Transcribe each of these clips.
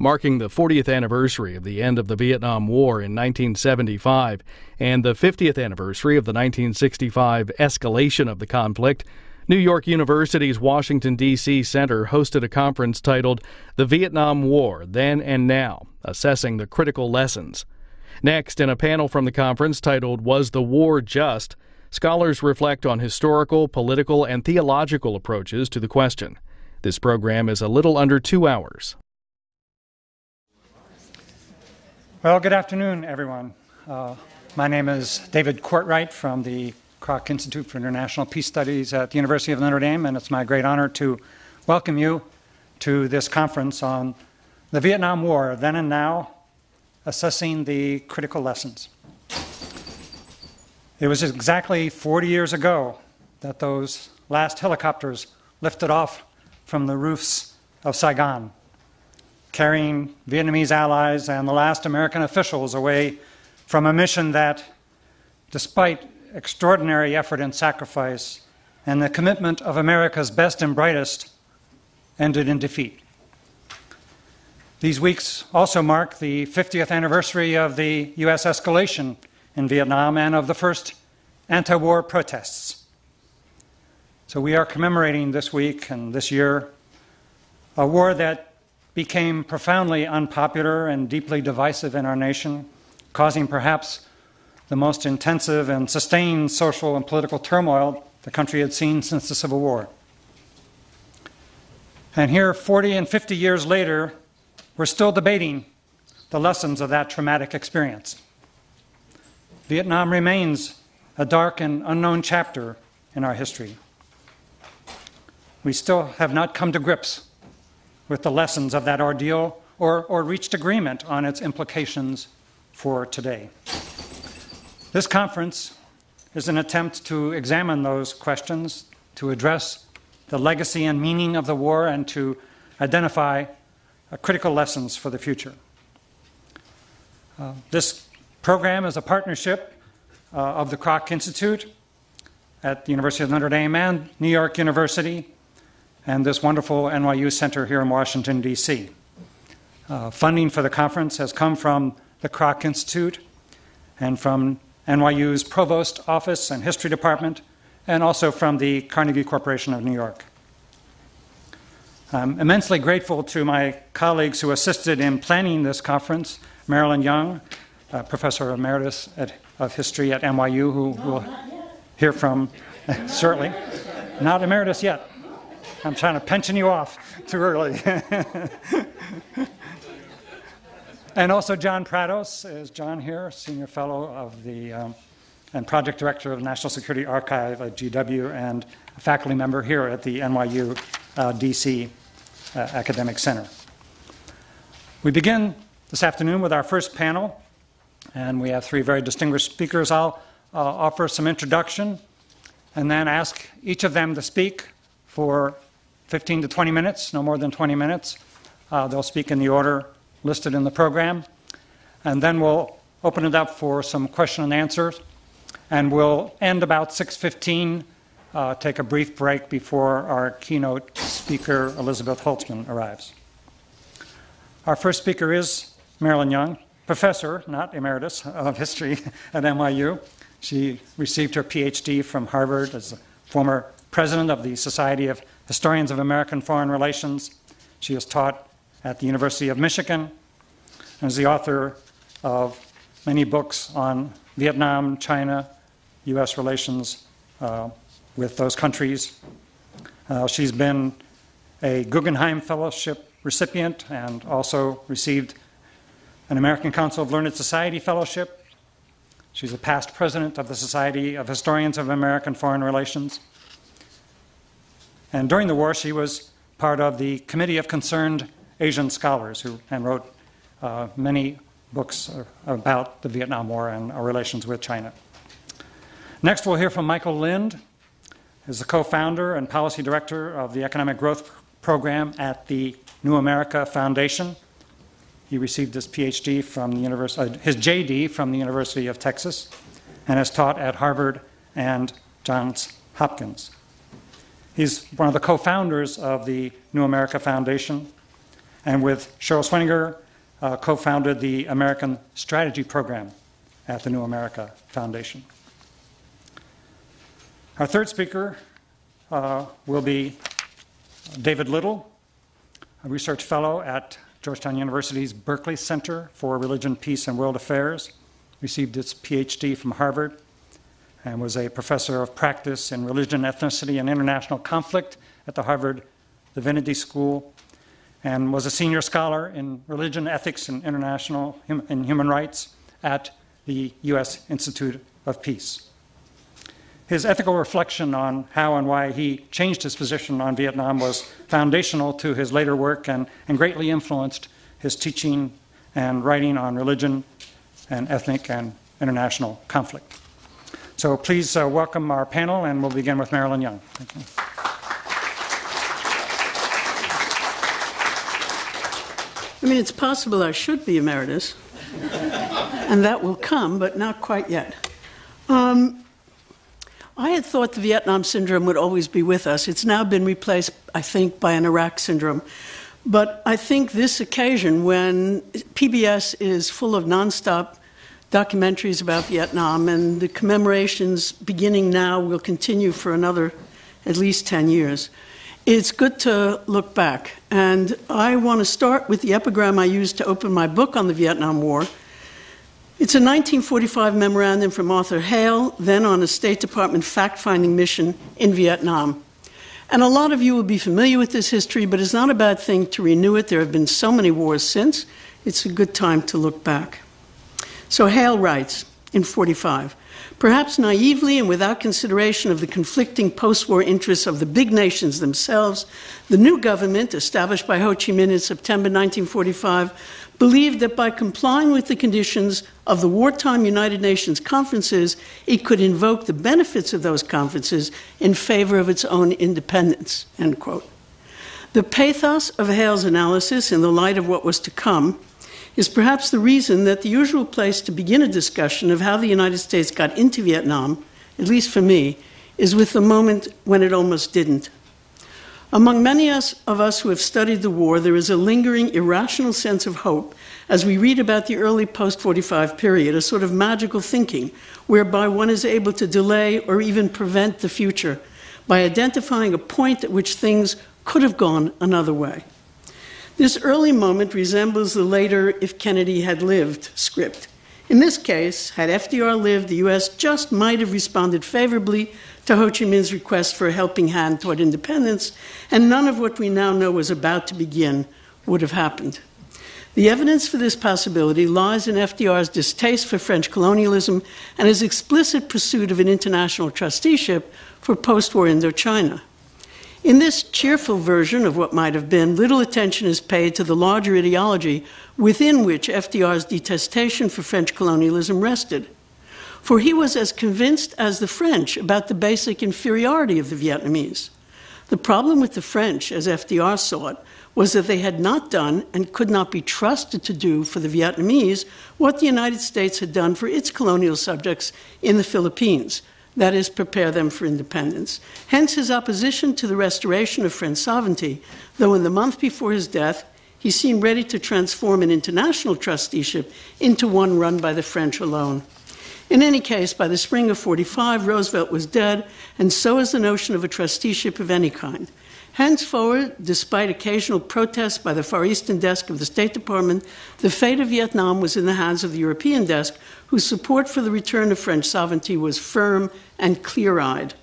marking the 40th anniversary of the end of the Vietnam War in 1975 and the 50th anniversary of the 1965 escalation of the conflict. New York University's Washington, D.C. Center hosted a conference titled The Vietnam War, Then and Now, Assessing the Critical Lessons. Next, in a panel from the conference titled Was the War Just?, scholars reflect on historical, political, and theological approaches to the question. This program is a little under 2 hours. Well, good afternoon, everyone. My name is David Courtwright from the Kroc Institute for International Peace Studies at the University of Notre Dame, and it's my great honor to welcome you to this conference on the Vietnam War, Then and Now, Assessing the Critical Lessons. It was exactly 40 years ago that those last helicopters lifted off from the roofs of Saigon, carrying Vietnamese allies and the last American officials away from a mission that, despite extraordinary effort and sacrifice and the commitment of America's best and brightest, ended in defeat. These weeks also mark the 50th anniversary of the U.S. escalation in Vietnam and of the first anti-war protests. So we are commemorating this week and this year a war that became profoundly unpopular and deeply divisive in our nation, causing perhaps the most intensive and sustained social and political turmoil the country had seen since the Civil War. And here, 40 and 50 years later, we're still debating the lessons of that traumatic experience. Vietnam remains a dark and unknown chapter in our history. We still have not come to grips with the lessons of that ordeal or reached agreement on its implications for today. This conference is an attempt to examine those questions, to address the legacy and meaning of the war, and to identify critical lessons for the future. This program is a partnership of the Kroc Institute at the University of Notre Dame and New York University, and this wonderful NYU Center here in Washington, D.C. Funding for the conference has come from the Kroc Institute and from NYU's Provost Office and History Department, and also from the Carnegie Corporation of New York. I'm immensely grateful to my colleagues who assisted in planning this conference, Marilyn Young, Professor Emeritus of History at NYU, who we'll hear from shortly. Not emeritus yet. I'm trying to pension you off too early. And also John Prados. Is John here? Senior Fellow of the and Project Director of the National Security Archive at GW and a faculty member here at the NYU DC Academic Center. We begin this afternoon with our first panel, and we have three very distinguished speakers. I'll offer some introduction and then ask each of them to speak for 15 to 20 minutes, no more than 20 minutes. They'll speak in the order listed in the program. And then we'll open it up for some question and answers. And we'll end about 6:15, take a brief break before our keynote speaker, Elizabeth Holtzman, arrives. Our first speaker is Marilyn Young, professor, not emeritus, of history at NYU. She received her PhD from Harvard as a former president of the Society of Historians of American Foreign Relations. She has taught at the University of Michigan and is the author of many books on Vietnam, China, U.S. relations with those countries. She's been a Guggenheim Fellowship recipient and also received an American Council of Learned Society Fellowship. She's a past president of the Society of Historians of American Foreign Relations. And during the war, she was part of the Committee of Concerned Asian Scholars and wrote many books about the Vietnam War and our relations with China. Next, we'll hear from Michael Lind, who's the co-founder and policy director of the Economic Growth Program at the New America Foundation. He received his PhD from the his JD from the University of Texas, and has taught at Harvard and Johns Hopkins. He's one of the co-founders of the New America Foundation, and with Cheryl Swiniger, co-founded the American Strategy Program at the New America Foundation. Our third speaker will be David Little, a research fellow at Georgetown University's Berkley Center for Religion, Peace, and World Affairs, received its PhD from Harvard, and was a professor of practice in religion, ethnicity, and international conflict at the Harvard Divinity School, and was a senior scholar in religion, ethics, and and human rights at the U.S. Institute of Peace. His ethical reflection on how and why he changed his position on Vietnam was foundational to his later work and greatly influenced his teaching and writing on religion and ethnic and international conflict. So please welcome our panel, and we'll begin with Marilyn Young. Thank you. I mean, it's possible I should be emeritus, and that will come, but not quite yet. I had thought the Vietnam syndrome would always be with us. It's now been replaced, I think, by an Iraq syndrome. But I think this occasion, when PBS is full of nonstop documentaries about Vietnam, and the commemorations beginning now will continue for another at least 10 years, it's good to look back. And I want to start with the epigram I used to open my book on the Vietnam War. It's a 1945 memorandum from Arthur Hale, then on a State Department fact-finding mission in Vietnam. And a lot of you will be familiar with this history, but it's not a bad thing to renew it. There have been so many wars since. It's a good time to look back. So Hale writes in 45, perhaps naively and without consideration of the conflicting post-war interests of the big nations themselves, the new government, established by Ho Chi Minh in September 1945, believed that by complying with the conditions of the wartime United Nations conferences, it could invoke the benefits of those conferences in favor of its own independence, end quote. The pathos of Hale's analysis in the light of what was to come is perhaps the reason that the usual place to begin a discussion of how the United States got into Vietnam, at least for me, is with the moment when it almost didn't. Among many of us who have studied the war, there is a lingering, irrational sense of hope as we read about the early post-45 period, a sort of magical thinking whereby one is able to delay or even prevent the future by identifying a point at which things could have gone another way. This early moment resembles the later "if Kennedy had lived" script. In this case, had FDR lived, the U.S. just might have responded favorably to Ho Chi Minh's request for a helping hand toward independence, and none of what we now know was about to begin would have happened. The evidence for this possibility lies in FDR's distaste for French colonialism and his explicit pursuit of an international trusteeship for post-war Indochina. In this cheerful version of what might have been, little attention is paid to the larger ideology within which FDR's detestation for French colonialism rested. For he was as convinced as the French about the basic inferiority of the Vietnamese. The problem with the French, as FDR saw it, was that they had not done and could not be trusted to do for the Vietnamese what the United States had done for its colonial subjects in the Philippines, that is, prepare them for independence. Hence his opposition to the restoration of French sovereignty, though in the month before his death, he seemed ready to transform an international trusteeship into one run by the French alone. In any case, by the spring of 45, Roosevelt was dead, and so is the notion of a trusteeship of any kind. Henceforward, despite occasional protests by the Far Eastern desk of the State Department, the fate of Vietnam was in the hands of the European desk, whose support for the return of French sovereignty was firm and clear-eyed.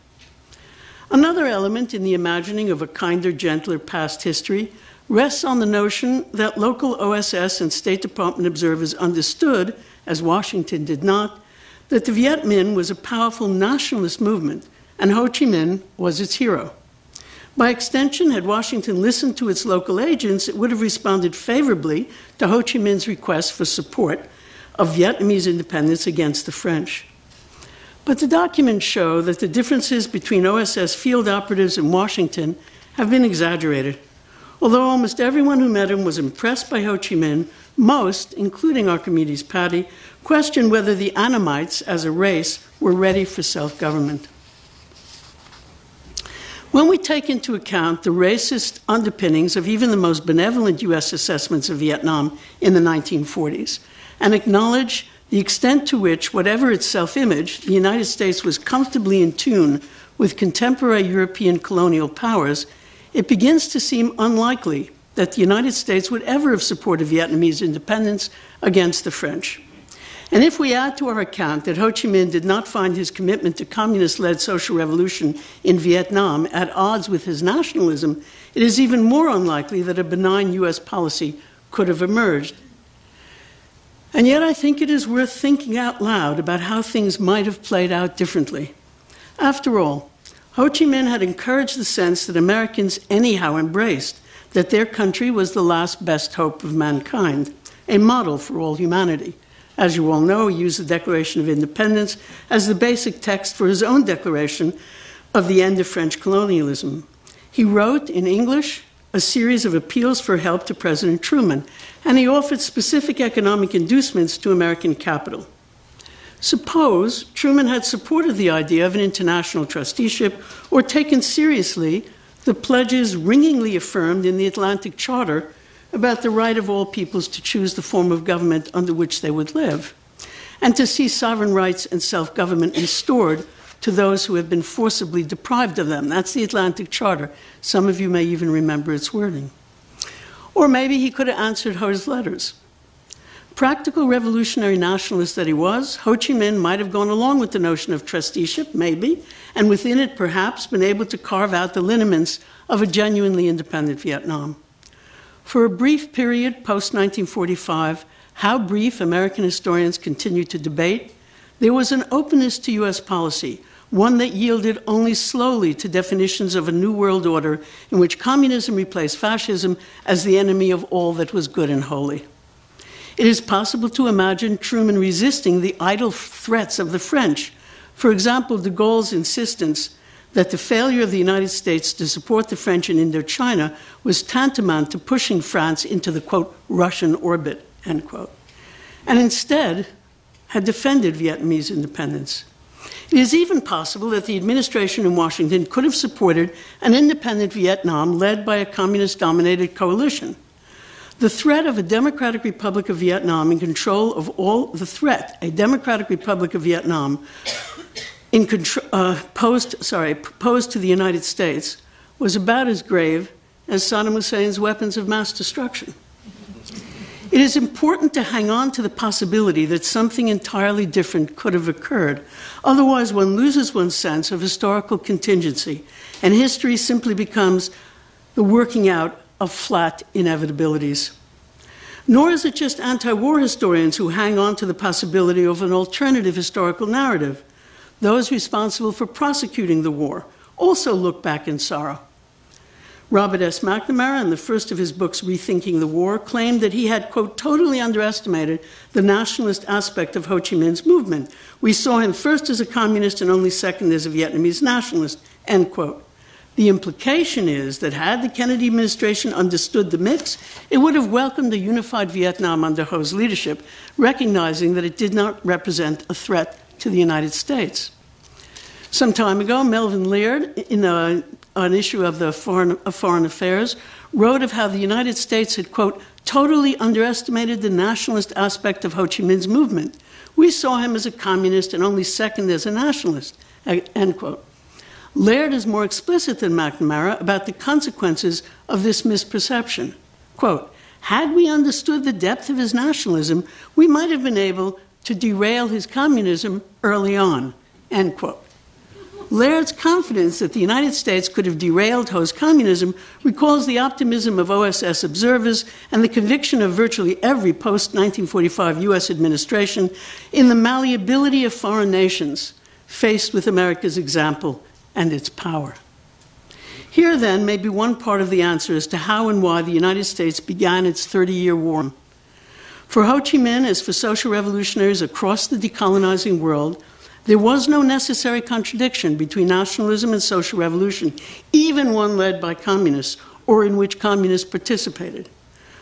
Another element in the imagining of a kinder, gentler past history rests on the notion that local OSS and State Department observers understood, as Washington did not, that the Viet Minh was a powerful nationalist movement, and Ho Chi Minh was its hero. By extension, had Washington listened to its local agents, it would have responded favorably to Ho Chi Minh's request for support of Vietnamese independence against the French. But the documents show that the differences between OSS field operatives and Washington have been exaggerated. Although almost everyone who met him was impressed by Ho Chi Minh, most, including Archimedes Patti, questioned whether the Annamites, as a race, were ready for self-government. When we take into account the racist underpinnings of even the most benevolent U.S. assessments of Vietnam in the 1940s, and acknowledge the extent to which, whatever its self-image, the United States was comfortably in tune with contemporary European colonial powers, it begins to seem unlikely that the United States would ever have supported Vietnamese independence against the French. And if we add to our account that Ho Chi Minh did not find his commitment to communist-led social revolution in Vietnam at odds with his nationalism, it is even more unlikely that a benign U.S. policy could have emerged. And yet I think it is worth thinking out loud about how things might have played out differently. After all, Ho Chi Minh had encouraged the sense that Americans anyhow embraced that their country was the last best hope of mankind, a model for all humanity. As you all know, he used the Declaration of Independence as the basic text for his own declaration of the end of French colonialism. He wrote, in English, a series of appeals for help to President Truman, and he offered specific economic inducements to American capital. Suppose Truman had supported the idea of an international trusteeship or taken seriously the pledges ringingly affirmed in the Atlantic Charter about the right of all peoples to choose the form of government under which they would live, and to see sovereign rights and self-government restored to those who have been forcibly deprived of them. That's the Atlantic Charter. Some of you may even remember its wording. Or maybe he could have answered Ho's letters. Practical revolutionary nationalist that he was, Ho Chi Minh might have gone along with the notion of trusteeship, maybe, and within it perhaps been able to carve out the lineaments of a genuinely independent Vietnam. For a brief period post-1945, how brief American historians continue to debate, there was an openness to U.S. policy, one that yielded only slowly to definitions of a new world order in which communism replaced fascism as the enemy of all that was good and holy. It is possible to imagine Truman resisting the idle threats of the French. For example, de Gaulle's insistence that the failure of the United States to support the French in Indochina was tantamount to pushing France into the, quote, Russian orbit, end quote, and instead had defended Vietnamese independence. It is even possible that the administration in Washington could have supported an independent Vietnam led by a communist-dominated coalition. The threat of a Democratic Republic of Vietnam in control of all the threat, a Democratic Republic of Vietnam proposed to the United States was about as grave as Saddam Hussein's weapons of mass destruction. It is important to hang on to the possibility that something entirely different could have occurred. Otherwise, one loses one's sense of historical contingency, and history simply becomes the working out of flat inevitabilities. Nor is it just anti-war historians who hang on to the possibility of an alternative historical narrative. Those responsible for prosecuting the war also look back in sorrow. Robert S. McNamara, in the first of his books, Rethinking the War, claimed that he had, quote, totally underestimated the nationalist aspect of Ho Chi Minh's movement. We saw him first as a communist and only second as a Vietnamese nationalist, end quote. The implication is that had the Kennedy administration understood the mix, it would have welcomed a unified Vietnam under Ho's leadership, recognizing that it did not represent a threat to the United States. Some time ago, Melvin Laird, in an issue of the Foreign Affairs, wrote of how the United States had, quote, totally underestimated the nationalist aspect of Ho Chi Minh's movement. We saw him as a communist and only second as a nationalist, end quote. Laird is more explicit than McNamara about the consequences of this misperception. Quote, had we understood the depth of his nationalism, we might have been able to derail his communism early on, end quote. Laird's confidence that the United States could have derailed Ho's communism recalls the optimism of OSS observers and the conviction of virtually every post-1945 U.S. administration in the malleability of foreign nations faced with America's example and its power. Here, then, may be one part of the answer as to how and why the United States began its 30-year war. For Ho Chi Minh, as for social revolutionaries across the decolonizing world, there was no necessary contradiction between nationalism and social revolution, even one led by communists or in which communists participated.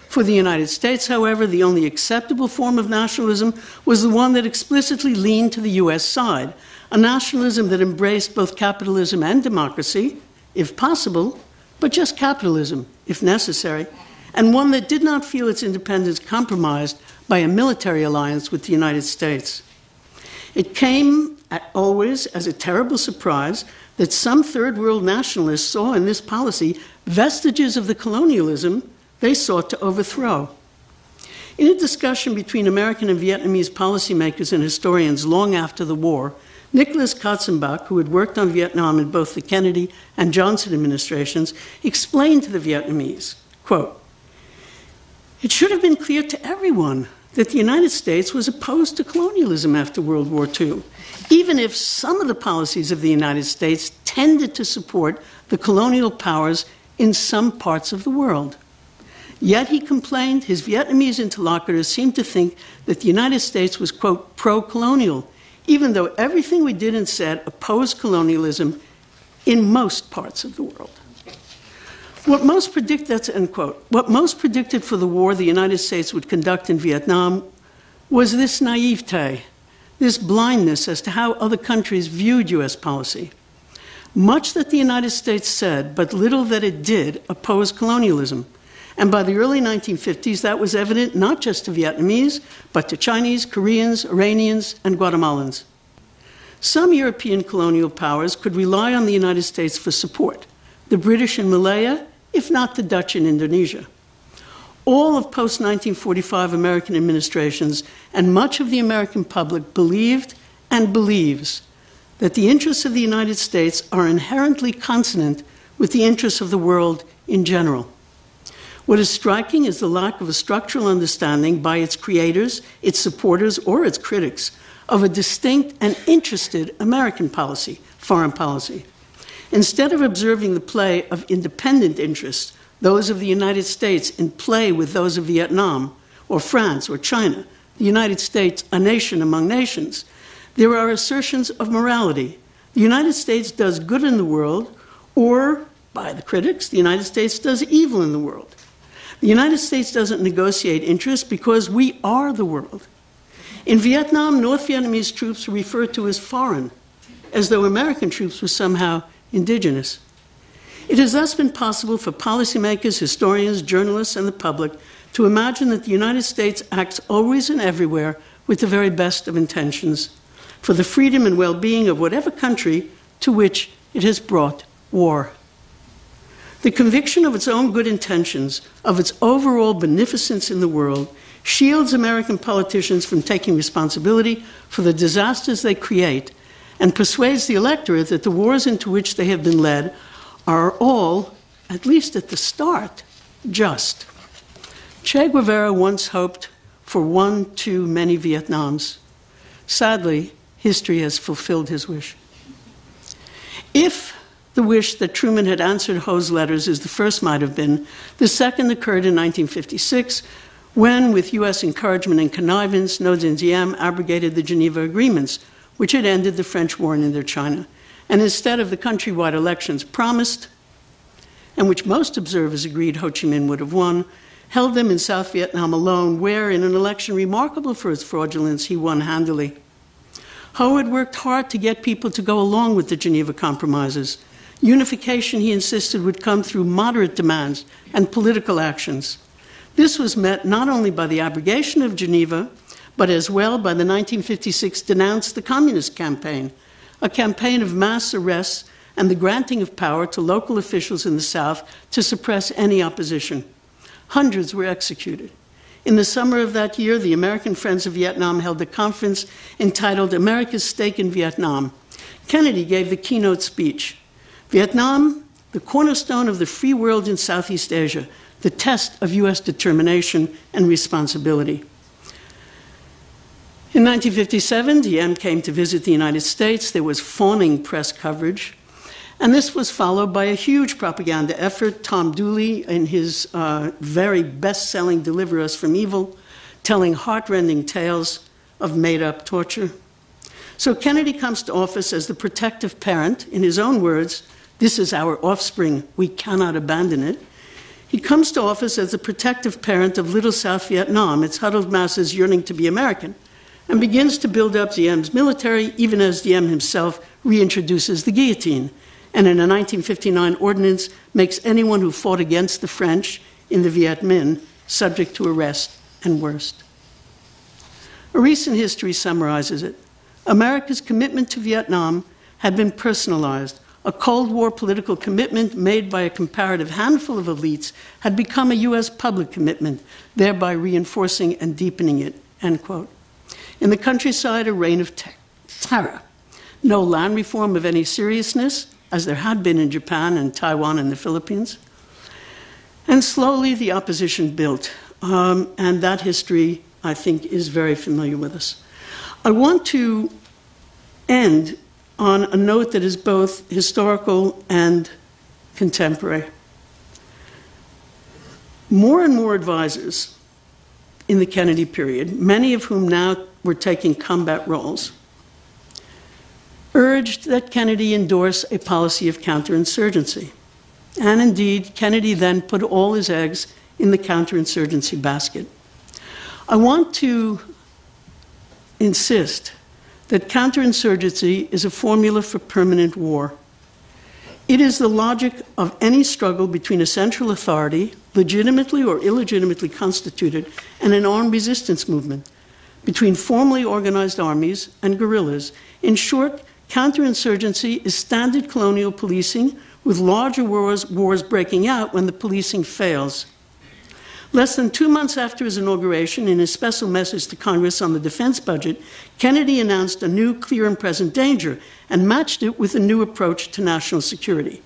For the United States, however, the only acceptable form of nationalism was the one that explicitly leaned to the U.S. side, a nationalism that embraced both capitalism and democracy, if possible, but just capitalism, if necessary, and one that did not feel its independence compromised by a military alliance with the United States. It came always as a terrible surprise that some third world nationalists saw in this policy vestiges of the colonialism they sought to overthrow. In a discussion between American and Vietnamese policymakers and historians long after the war, Nicholas Katzenbach, who had worked on Vietnam in both the Kennedy and Johnson administrations, explained to the Vietnamese, quote, "It should have been clear to everyone that the United States was opposed to colonialism after World War II, even if some of the policies of the United States tended to support the colonial powers in some parts of the world. Yet, he complained, his Vietnamese interlocutors seemed to think that the United States was, quote, pro-colonial, even though everything we did and said opposed colonialism in most parts of the world." What most end quote. What most predicted for the war the United States would conduct in Vietnam was this naivete, this blindness as to how other countries viewed U.S. policy. Much that the United States said, but little that it did, opposed colonialism. And by the early 1950s, that was evident not just to Vietnamese, but to Chinese, Koreans, Iranians, and Guatemalans. Some European colonial powers could rely on the United States for support, the British in Malaya, if not the Dutch in Indonesia. All of post-1945 American administrations and much of the American public believed and believes that the interests of the United States are inherently consonant with the interests of the world in general. What is striking is the lack of a structural understanding by its creators, its supporters, or its critics of a distinct and interested American policy, foreign policy. Instead of observing the play of independent interests, those of the United States in play with those of Vietnam, or France, or China, the United States, a nation among nations, there are assertions of morality. The United States does good in the world, or, by the critics, the United States does evil in the world. The United States doesn't negotiate interests because we are the world. In Vietnam, North Vietnamese troops were referred to as foreign, as though American troops were somehow indigenous. It has thus been possible for policymakers, historians, journalists, and the public to imagine that the United States acts always and everywhere with the very best of intentions for the freedom and well-being of whatever country to which it has brought war. The conviction of its own good intentions, of its overall beneficence in the world, shields American politicians from taking responsibility for the disasters they create and persuades the electorate that the wars into which they have been led are all, at least at the start, just. Che Guevara once hoped for one too many Vietnams. Sadly, history has fulfilled his wish. If the wish that Truman had answered Ho's letters is the first might have been, the second occurred in 1956, when, with U.S. encouragement and connivance, Ngo Dinh abrogated the Geneva Agreements, which had ended the French war in Indochina, and instead of the countrywide elections promised, and which most observers agreed Ho Chi Minh would have won, held them in South Vietnam alone, where, in an election remarkable for its fraudulence, he won handily. Ho had worked hard to get people to go along with the Geneva Compromises. Unification, he insisted, would come through moderate demands and political actions. This was met not only by the abrogation of Geneva, but as well by the 1956 Denounce the Communist campaign, a campaign of mass arrests and the granting of power to local officials in the South to suppress any opposition. Hundreds were executed. In the summer of that year, the American Friends of Vietnam held a conference entitled America's Stake in Vietnam. Kennedy gave the keynote speech. Vietnam, the cornerstone of the free world in Southeast Asia, the test of U.S. determination and responsibility. In 1957, Diem came to visit the United States. There was fawning press coverage. And this was followed by a huge propaganda effort. Tom Dooley, in his very best-selling Deliver Us from Evil, telling heartrending tales of made-up torture. So Kennedy comes to office as the protective parent. In his own words, "This is our offspring. We cannot abandon it." He comes to office as the protective parent of Little South Vietnam, its huddled masses yearning to be American, and begins to build up Diem's military, even as Diem himself reintroduces the guillotine and in a 1959 ordinance makes anyone who fought against the French in the Viet Minh subject to arrest and worst. A recent history summarizes it. America's commitment to Vietnam had been personalized. A Cold War political commitment made by a comparative handful of elites had become a U.S. public commitment, thereby reinforcing and deepening it, end quote. In the countryside, a reign of terror. No land reform of any seriousness, as there had been in Japan and Taiwan and the Philippines. And slowly the opposition built, and that history, I think, is very familiar with us. I want to end on a note that is both historical and contemporary. More and more advisors in the Kennedy period, many of whom now were taking combat roles, urged that Kennedy endorse a policy of counterinsurgency. And indeed, Kennedy then put all his eggs in the counterinsurgency basket. I want to insist that counterinsurgency is a formula for permanent war. It is the logic of any struggle between a central authority, legitimately or illegitimately constituted, and an armed resistance movement, between formally organized armies and guerrillas. In short, counterinsurgency is standard colonial policing with larger wars breaking out when the policing fails. Less than 2 months after his inauguration, in his special message to Congress on the defense budget, Kennedy announced a new clear and present danger and matched it with a new approach to national security.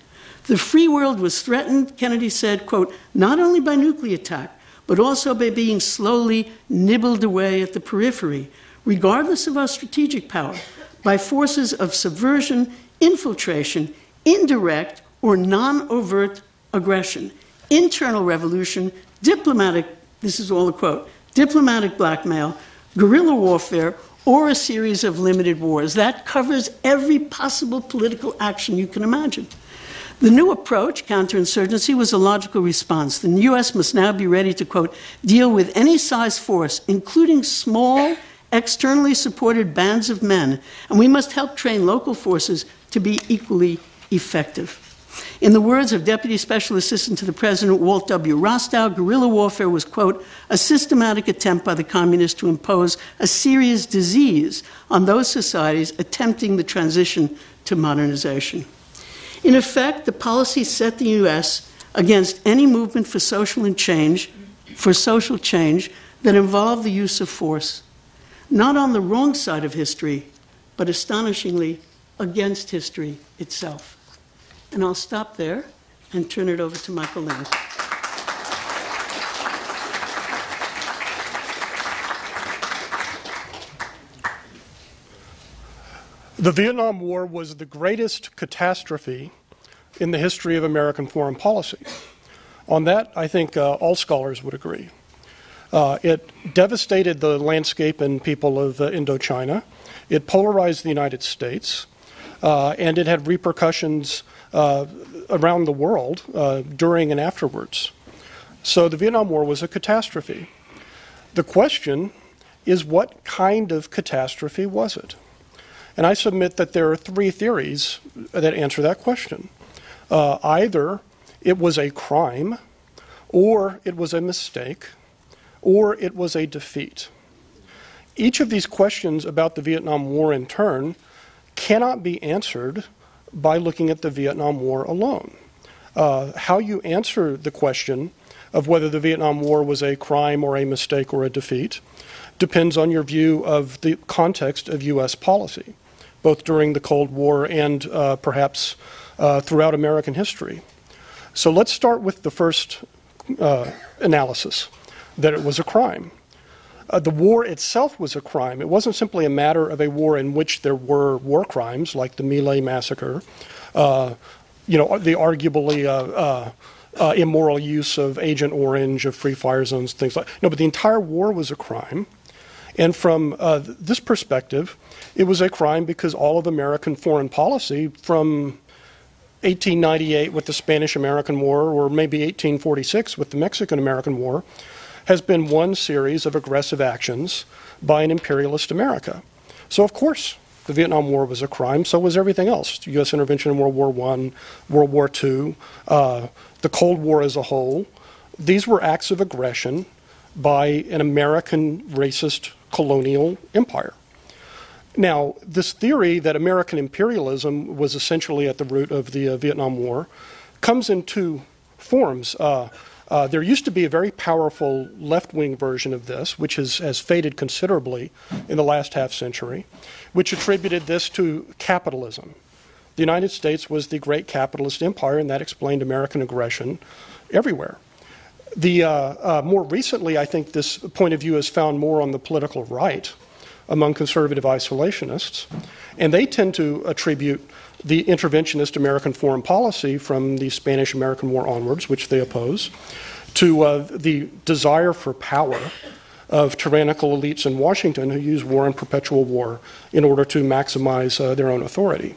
The free world was threatened, Kennedy said, quote, not only by nuclear attack, but also by being slowly nibbled away at the periphery, regardless of our strategic power, by forces of subversion, infiltration, indirect or non-overt aggression, internal revolution, diplomatic, this is all a quote, diplomatic blackmail, guerrilla warfare, or a series of limited wars. That covers every possible political action you can imagine. The new approach, counterinsurgency, was a logical response. The U.S. must now be ready to, quote, deal with any size force, including small, externally supported bands of men, and we must help train local forces to be equally effective. In the words of Deputy Special Assistant to the President Walt W. Rostow, guerrilla warfare was, quote, a systematic attempt by the communists to impose a serious disease on those societies attempting the transition to modernization. In effect, the policy set the U.S. against any movement for social change that involved the use of force, not on the wrong side of history, but astonishingly against history itself. And I'll stop there and turn it over to Michael Lind. The Vietnam War was the greatest catastrophe in the history of American foreign policy. On that, I think all scholars would agree. It devastated the landscape and people of Indochina. It polarized the United States. And it had repercussions around the world during and afterwards. So the Vietnam War was a catastrophe. The question is, what kind of catastrophe was it? And I submit that there are three theories that answer that question. Either it was a crime, or it was a mistake, or it was a defeat. Each of these questions about the Vietnam War in turn cannot be answered by looking at the Vietnam War alone. How you answer the question of whether the Vietnam War was a crime or a mistake or a defeat depends on your view of the context of U.S. policy, both during the Cold War and perhaps throughout American history. So let's start with the first analysis, that it was a crime. The war itself was a crime. It wasn't simply a matter of a war in which there were war crimes, like the My Lai massacre, the arguably immoral use of Agent Orange, of free fire zones, things like that. No, but the entire war was a crime. And from this perspective, it was a crime because all of American foreign policy from 1898 with the Spanish-American War, or maybe 1846 with the Mexican-American War, has been one series of aggressive actions by an imperialist America. So of course The Vietnam War was a crime. So was everything else. U.S. intervention in World War I, World War II, the Cold War as a whole. These were acts of aggression by an American racist colonial empire. Now, this theory that American imperialism was essentially at the root of the Vietnam War comes in two forms. There used to be a very powerful left-wing version of this, which has faded considerably in the last half century, which attributed this to capitalism. The United States was the great capitalist empire, and that explained American aggression everywhere. More recently, I think this point of view is found more on the political right among conservative isolationists, and they tend to attribute the interventionist American foreign policy from the Spanish-American War onwards, which they oppose, to the desire for power of tyrannical elites in Washington who use war and perpetual war in order to maximize their own authority.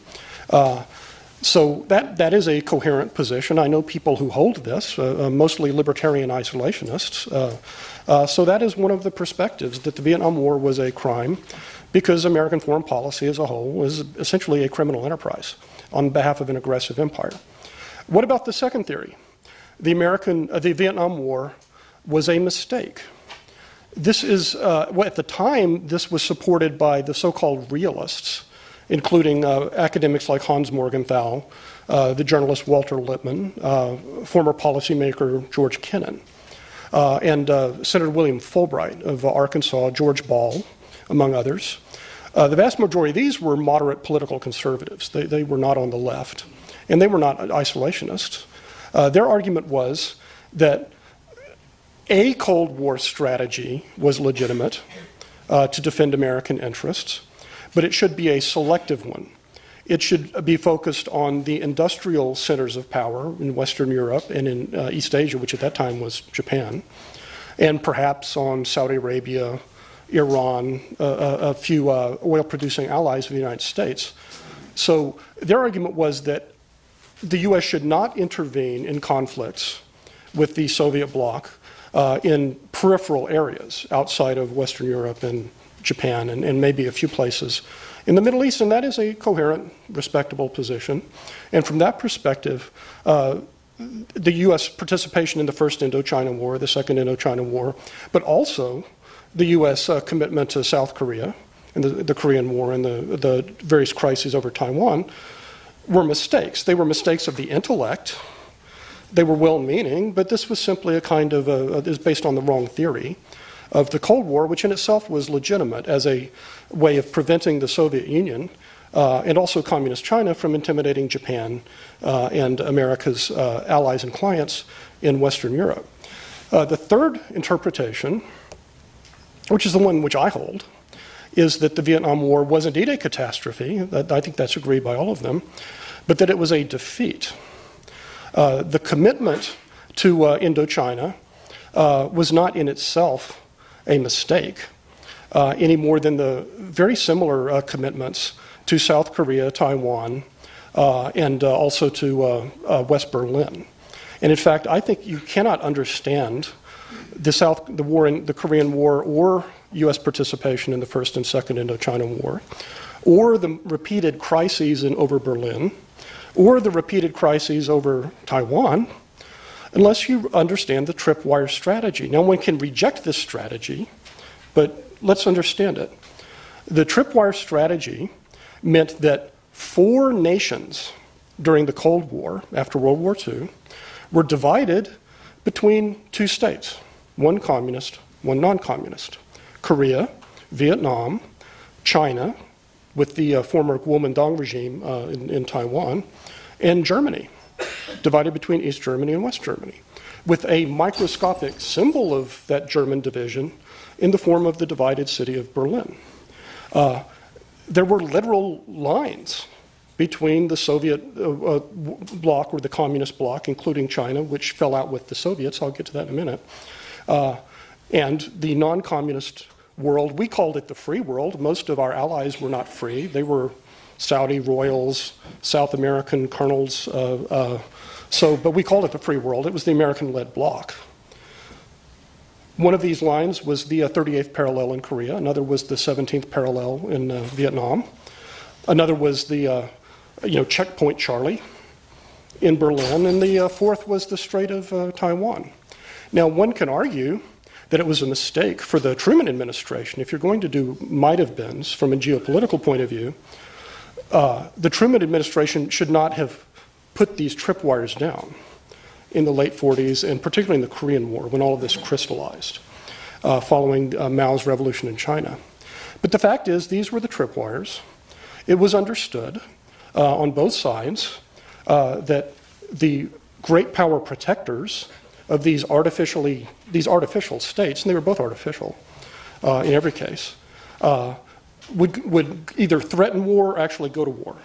So that is a coherent position. I know people who hold this, mostly libertarian isolationists. So that is one of the perspectives, that the Vietnam War was a crime because American foreign policy as a whole was essentially a criminal enterprise on behalf of an aggressive empire. What about the second theory? The Vietnam War was a mistake. This is, at the time, this was supported by the so-called realists, including academics like Hans Morgenthau, the journalist Walter Lippmann, former policymaker George Kennan, and Senator William Fulbright of Arkansas, George Ball, among others. The vast majority of these were moderate political conservatives. They were not on the left, and they were not isolationists. Their argument was that a Cold War strategy was legitimate to defend American interests, but it should be a selective one. It should be focused on the industrial centers of power in Western Europe and in East Asia, which at that time was Japan, and perhaps on Saudi Arabia, Iran, a few oil-producing allies of the United States. So their argument was that the U.S. should not intervene in conflicts with the Soviet bloc in peripheral areas outside of Western Europe and Japan and maybe a few places in the Middle East, and that is a coherent, respectable position. And from that perspective, the U.S. participation in the First Indochina War, the Second Indochina War, but also the U.S. Commitment to South Korea and the Korean War and the various crises over Taiwan were mistakes. They were mistakes of the intellect. They were well-meaning, but this was simply a kind of is based on the wrong theory of the Cold War, which in itself was legitimate as a way of preventing the Soviet Union and also Communist China from intimidating Japan and America's allies and clients in Western Europe. The third interpretation, which is the one which I hold, is that the Vietnam War was indeed a catastrophe. I think that's agreed by all of them, but that it was a defeat. The commitment to Indochina was not in itself a mistake, any more than the very similar commitments to South Korea, Taiwan, and also to West Berlin. And in fact, I think you cannot understand the Korean War or U.S. participation in the First and Second Indochina War, or the repeated crises over Berlin, or the repeated crises over Taiwan, unless you understand the tripwire strategy. Now, one can reject this strategy, but let's understand it. The tripwire strategy meant that 4 nations during the Cold War, after World War II, were divided between 2 states, one communist, one non-communist. Korea, Vietnam, China, with the former Kuomintang regime in Taiwan, and Germany, divided between East Germany and West Germany, with a microscopic symbol of that German division in the form of the divided city of Berlin. There were literal lines between the Soviet bloc, or the communist bloc, including China, which fell out with the Soviets, I'll get to that in a minute, and the non-communist world. We called it the free world. Most of our allies were not free. They were Saudi royals, South American colonels, but we called it the free world. It was the American-led bloc. One of these lines was the 38th parallel in Korea. Another was the 17th parallel in Vietnam. Another was the Checkpoint Charlie in Berlin, and the fourth was the Strait of Taiwan. Now, one can argue that it was a mistake for the Truman administration. If you're going to do might-have-beens from a geopolitical point of view, the Truman administration should not have put these tripwires down in the late 40s, and particularly in the Korean War, when all of this crystallized, following Mao's revolution in China. But the fact is, these were the tripwires. It was understood on both sides that the great power protectors of these artificial states, and they were both artificial in every case, would either threaten war or actually go to war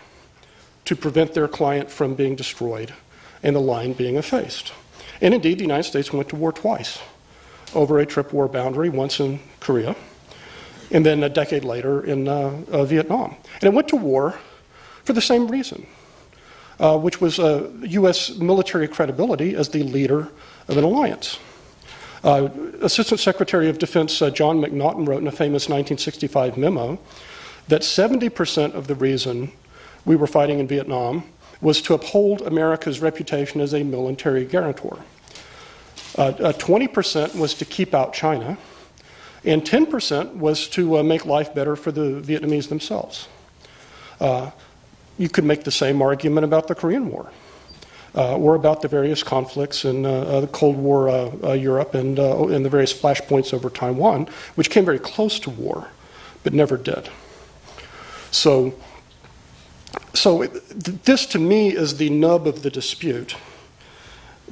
to prevent their client from being destroyed and the line being effaced. And indeed, the United States went to war twice over a trip war boundary, once in Korea, and then a decade later in Vietnam. And it went to war for the same reason, which was U.S. military credibility as the leader of an alliance. Assistant Secretary of Defense John McNaughton wrote in a famous 1965 memo that 70% of the reason we were fighting in Vietnam was to uphold America's reputation as a military guarantor. 20% was to keep out China, and 10% was to make life better for the Vietnamese themselves. You could make the same argument about the Korean War, or about the various conflicts in the Cold War Europe and the various flashpoints over Taiwan, which came very close to war, but never did. So this, to me, is the nub of the dispute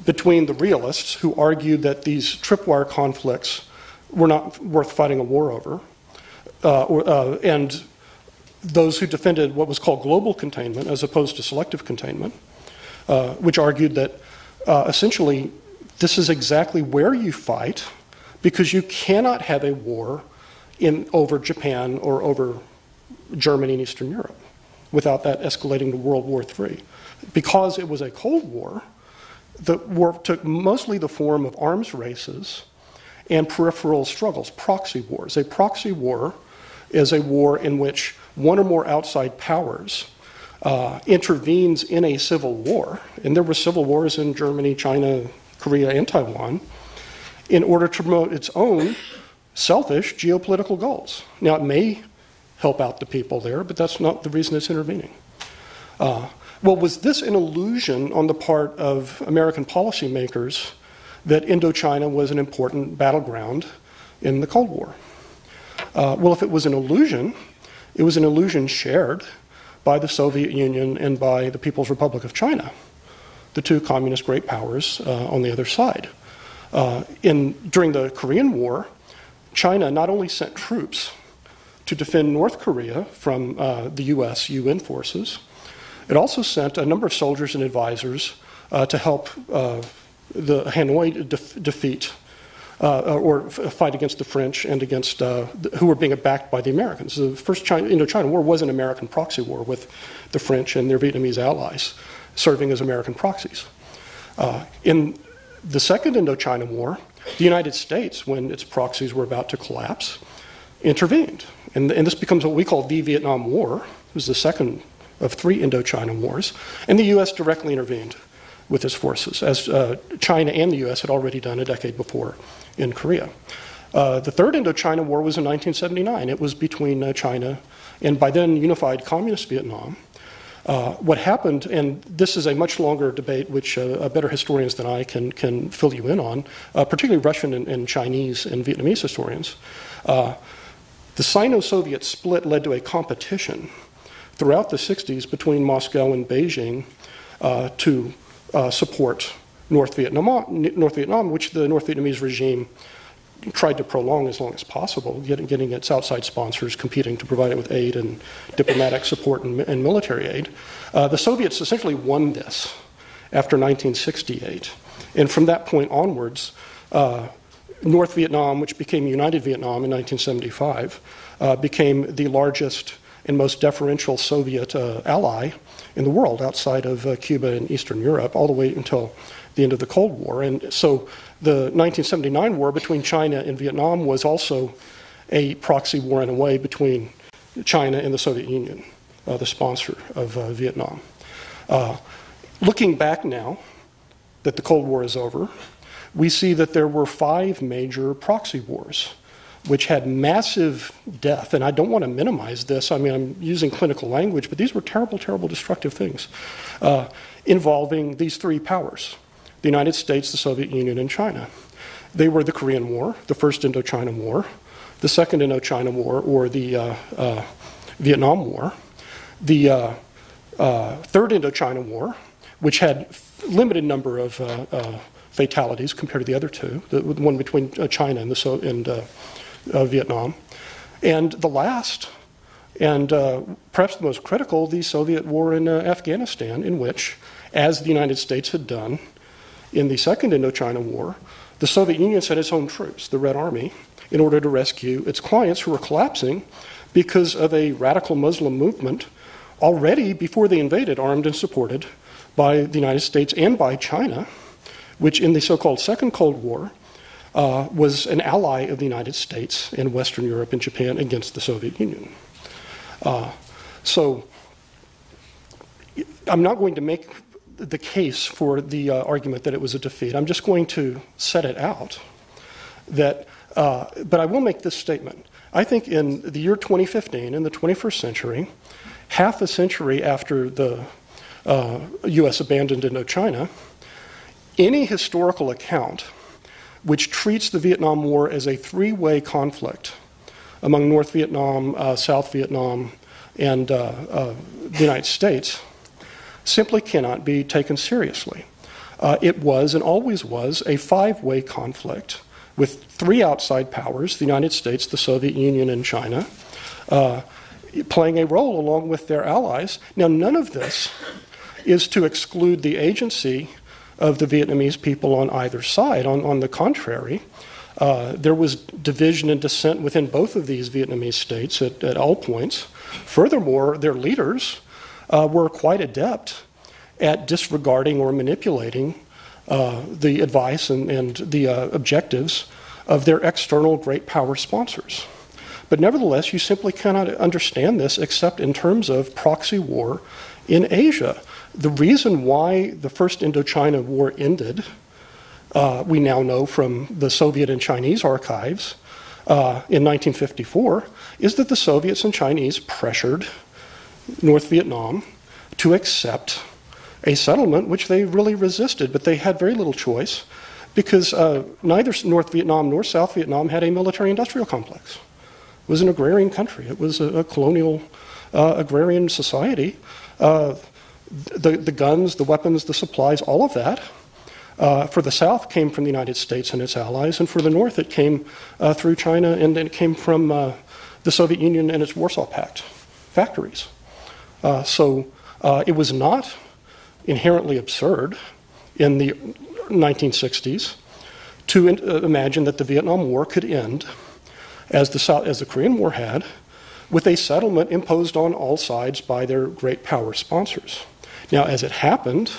between the realists, who argued that these tripwire conflicts were not worth fighting a war over, and those who defended what was called global containment as opposed to selective containment, which argued that essentially this is exactly where you fight, because you cannot have a war over Japan or over Germany and Eastern Europe without that escalating to World War III. Because it was a Cold War, the war took mostly the form of arms races and peripheral struggles, proxy wars. A proxy war is a war in which one or more outside powers intervenes in a civil war, and there were civil wars in Germany, China, Korea, and Taiwan, in order to promote its own selfish geopolitical goals. Now, it may help out the people there, but that's not the reason it's intervening. Well, was this an illusion on the part of American policymakers that Indochina was an important battleground in the Cold War? Well, if it was an illusion, it was an illusion shared by the Soviet Union and by the People's Republic of China, the two communist great powers on the other side. During the Korean War, China not only sent troops to defend North Korea from the US UN forces, it also sent a number of soldiers and advisors to help the Hanoi defeat or fight against the French and against who were being backed by the Americans. The first Indochina War was an American proxy war with the French and their Vietnamese allies serving as American proxies. In the Second Indochina War, the United States, when its proxies were about to collapse, intervened. And this becomes what we call the Vietnam War. It was the second of three Indochina wars, and the U.S. directly intervened with its forces, as China and the U.S. had already done a decade before in Korea. The Third Indochina War was in 1979. It was between China and, by then, unified communist Vietnam. What happened, and this is a much longer debate, which better historians than I can fill you in on, particularly Russian and Chinese and Vietnamese historians. The Sino-Soviet split led to a competition throughout the 60s between Moscow and Beijing to support North Vietnam, which the North Vietnamese regime tried to prolong as long as possible, getting its outside sponsors competing to provide it with aid and diplomatic support and military aid. The Soviets essentially won this after 1968. And from that point onwards, North Vietnam, which became United Vietnam in 1975, became the largest and most deferential Soviet ally in the world outside of Cuba and Eastern Europe, all the way until the end of the Cold War. And so the 1979 war between China and Vietnam was also a proxy war in a way between China and the Soviet Union. the sponsor of Vietnam. Looking back now that the Cold War is over, we see that there were 5 major proxy wars which had massive death, and I don't want to minimize this. I mean, I'm using clinical language, but these were terrible, terrible, destructive things involving these 3 powers: the United States, the Soviet Union, and China. They were the Korean War, the First Indochina War, the Second Indochina War, or the Vietnam War, the Third Indochina War, which had limited number of fatalities compared to the other 2, the one between China and Vietnam. And the last, and perhaps the most critical, the Soviet war in Afghanistan, in which, as the United States had done in the Second Indochina War, the Soviet Union sent its own troops, the Red Army, in order to rescue its clients who were collapsing because of a radical Muslim movement already, before they invaded, armed and supported by the United States and by China, which in the so-called Second Cold War was an ally of the United States and Western Europe and Japan against the Soviet Union. So I'm not going to make the case for the argument that it was a defeat. I'm just going to set it out. But I will make this statement. I think in the year 2015, in the 21st century, half a century after the U.S. abandoned Indochina, any historical account which treats the Vietnam War as a 3-way conflict among North Vietnam, South Vietnam, and the United States simply cannot be taken seriously. It was and always was a 5-way conflict with 3 outside powers, the United States, the Soviet Union, and China, playing a role along with their allies. Now, none of this is to exclude the agency of the Vietnamese people on either side. On the contrary, there was division and dissent within both of these Vietnamese states at all points. Furthermore, their leaders were quite adept at disregarding or manipulating the advice and the objectives of their external great power sponsors. But nevertheless, you simply cannot understand this except in terms of proxy war in Asia. The reason why the First Indochina War ended, we now know from the Soviet and Chinese archives in 1954, is that the Soviets and Chinese pressured North Vietnam to accept a settlement which they really resisted, but they had very little choice because neither North Vietnam nor South Vietnam had a military-industrial complex. It was an agrarian country. It was a colonial agrarian society. The guns, the weapons, the supplies, all of that, for the South came from the United States and its allies, and for the North it came through China, and it came from the Soviet Union and its Warsaw Pact factories. So it was not inherently absurd in the 1960s to imagine that the Vietnam War could end, as the Korean War had, with a settlement imposed on all sides by their great power sponsors. Now, as it happened,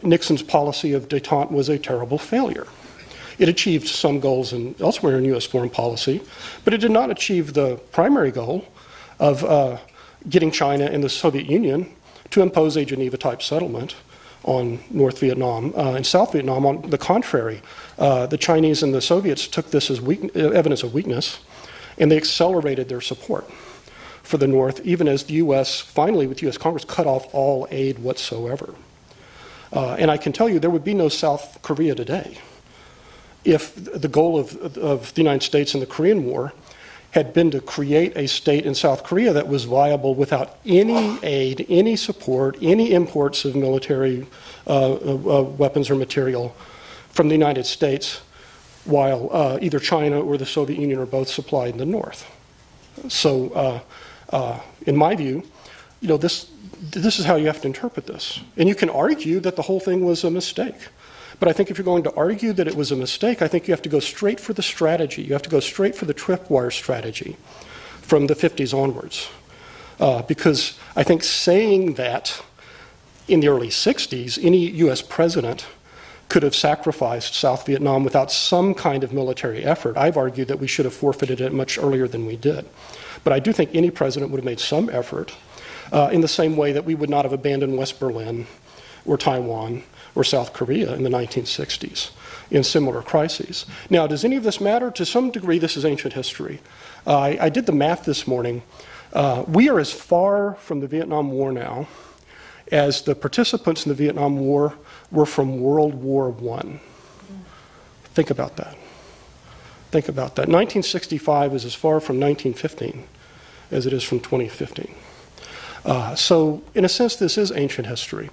Nixon's policy of détente was a terrible failure. It achieved some goals elsewhere in U.S. foreign policy, but it did not achieve the primary goal of getting China and the Soviet Union to impose a Geneva-type settlement on North Vietnam and South Vietnam. On the contrary, the Chinese and the Soviets took this as evidence of weakness, and they accelerated their support for the North, even as the U.S. finally, with U.S. Congress, cut off all aid whatsoever. And I can tell you there would be no South Korea today if the goal of the United States in the Korean War had been to create a state in South Korea that was viable without any aid, any support, any imports of military weapons or material from the United States, while either China or the Soviet Union are both supplied in the North. So in my view, this is how you have to interpret this. And you can argue that the whole thing was a mistake. But I think if you're going to argue that it was a mistake, I think you have to go straight for the strategy. You have to go straight for the tripwire strategy from the 50s onwards. Because I think saying that in the early 60s, any U.S. president could have sacrificed South Vietnam without some kind of military effort. I've argued that we should have forfeited it much earlier than we did. But I do think any president would have made some effort in the same way that we would not have abandoned West Berlin or Taiwan or South Korea in the 1960s in similar crises. Now, does any of this matter? To some degree, this is ancient history. I did the math this morning. We are as far from the Vietnam War now as the participants in the Vietnam War were from World War I. Think about that. Think about that. 1965 is as far from 1915 as it is from 2015. So, in a sense, this is ancient history.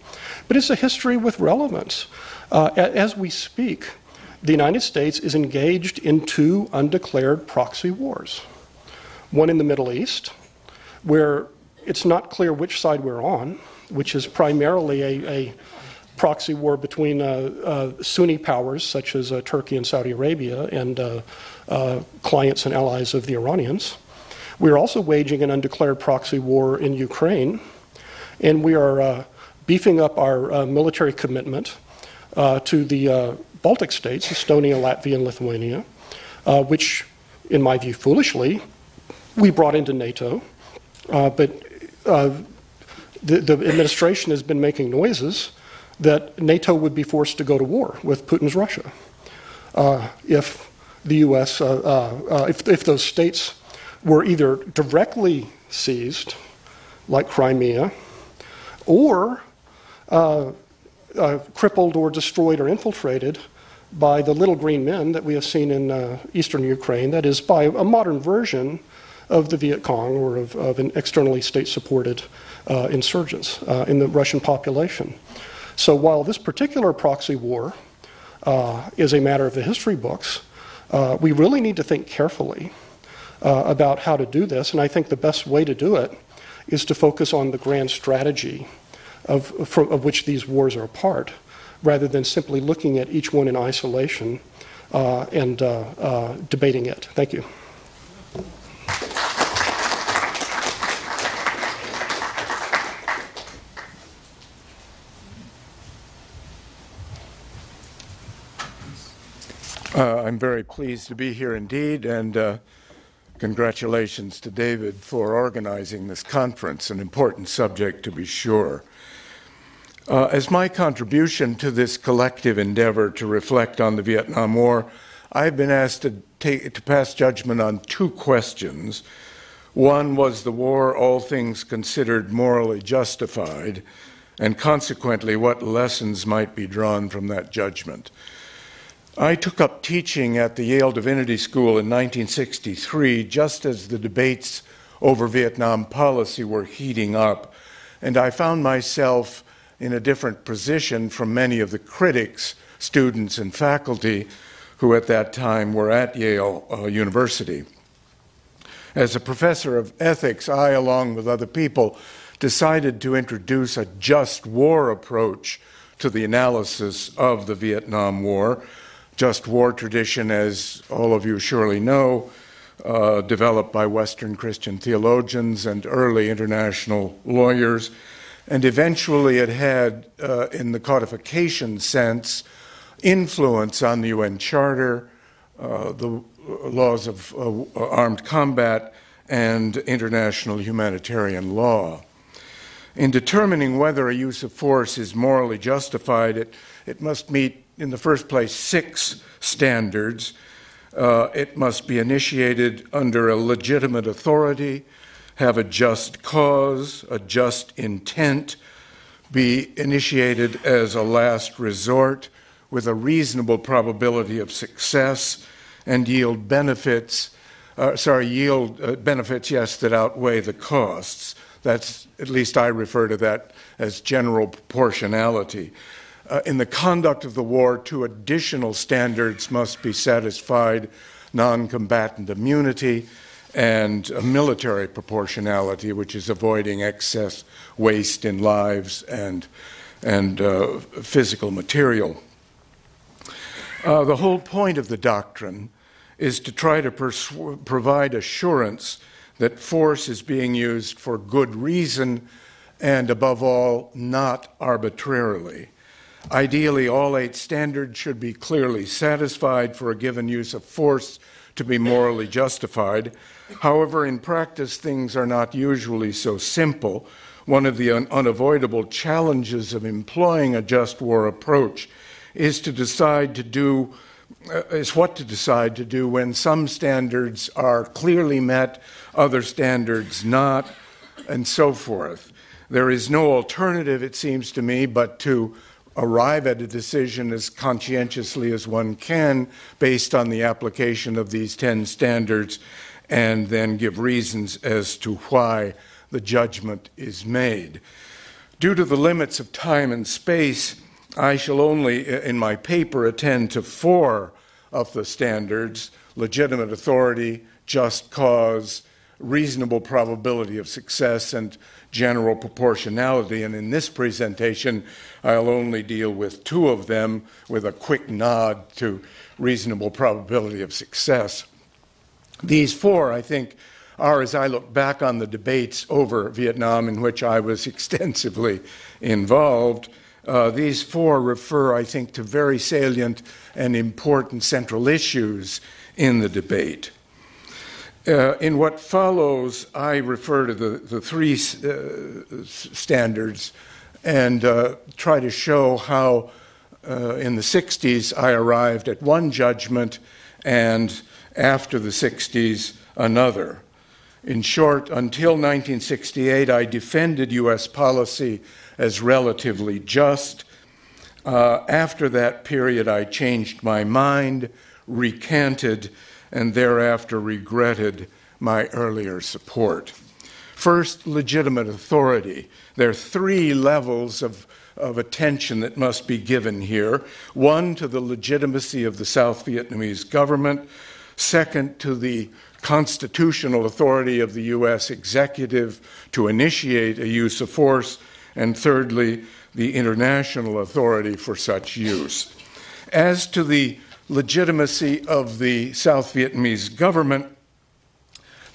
But it's a history with relevance. As we speak, the United States is engaged in two undeclared proxy wars. One in the Middle East, where it's not clear which side we're on, which is primarily a proxy war between Sunni powers such as Turkey and Saudi Arabia and clients and allies of the Iranians. We're also waging an undeclared proxy war in Ukraine, and we are beefing up our military commitment to the Baltic states, Estonia, Latvia, and Lithuania, which, in my view, foolishly, we brought into NATO. But the administration has been making noises that NATO would be forced to go to war with Putin's Russia if the U.S., if those states were either directly seized, like Crimea, or crippled or destroyed or infiltrated by the little green men that we have seen in eastern Ukraine, that is, by a modern version of the Viet Cong or of an externally state-supported insurgents in the Russian population. So while this particular proxy war is a matter of the history books, we really need to think carefully about how to do this, and I think the best way to do it is to focus on the grand strategy of which these wars are a part, rather than simply looking at each one in isolation and debating it. Thank you. I'm very pleased to be here indeed, and congratulations to David for organizing this conference, an important subject to be sure. As my contribution to this collective endeavor to reflect on the Vietnam War, I've been asked to pass judgment on two questions. One, was the war, all things considered, morally justified? And consequently, what lessons might be drawn from that judgment? I took up teaching at the Yale Divinity School in 1963, just as the debates over Vietnam policy were heating up, and I found myself in a different position from many of the critics, students, and faculty who at that time were at Yale University. As a professor of ethics, I, along with other people, decided to introduce a just war approach to the analysis of the Vietnam War. Just war tradition, as all of you surely know, developed by Western Christian theologians and early international lawyers. And eventually it had, in the codification sense, influence on the UN Charter, the laws of armed combat, and international humanitarian law. In determining whether a use of force is morally justified, it must meet, in the first place, 6 standards. It must be initiated under a legitimate authority, have a just cause, a just intent, be initiated as a last resort with a reasonable probability of success, and yield benefits, benefits, yes, that outweigh the costs. That's, at least I refer to that as general proportionality. In the conduct of the war, 2 additional standards must be satisfied: non-combatant immunity and military proportionality, which is avoiding excess waste in lives and physical material. The whole point of the doctrine is to try to provide assurance that force is being used for good reason and, above all, not arbitrarily. Ideally, all 8 standards should be clearly satisfied for a given use of force to be morally justified. However, in practice, things are not usually so simple. one of the unavoidable challenges of employing a just war approach is what to decide to do when some standards are clearly met, other standards not, and so forth. There is no alternative, it seems to me, but to arrive at a decision as conscientiously as one can based on the application of these 10 standards, and then give reasons as to why the judgment is made. Due to the limits of time and space, I shall only, in my paper, attend to 4 of the standards: legitimate authority, just cause, reasonable probability of success, and general proportionality. And in this presentation, I'll only deal with 2 of them with a quick nod to reasonable probability of success. These 4, I think, are, as I look back on the debates over Vietnam in which I was extensively involved, these 4 refer, I think, to very salient and important central issues in the debate. In what follows, I refer to the 3 standards and try to show how in the 60s I arrived at one judgment and after the 60s another. In short, until 1968, I defended U.S. policy as relatively just. After that period, I changed my mind, recanted, and thereafter regretted my earlier support. First, legitimate authority. There are 3 levels of attention that must be given here. 1, to the legitimacy of the South Vietnamese government. Second, to the constitutional authority of the U.S. executive to initiate a use of force. And thirdly, the international authority for such use. As to the legitimacy of the South Vietnamese government,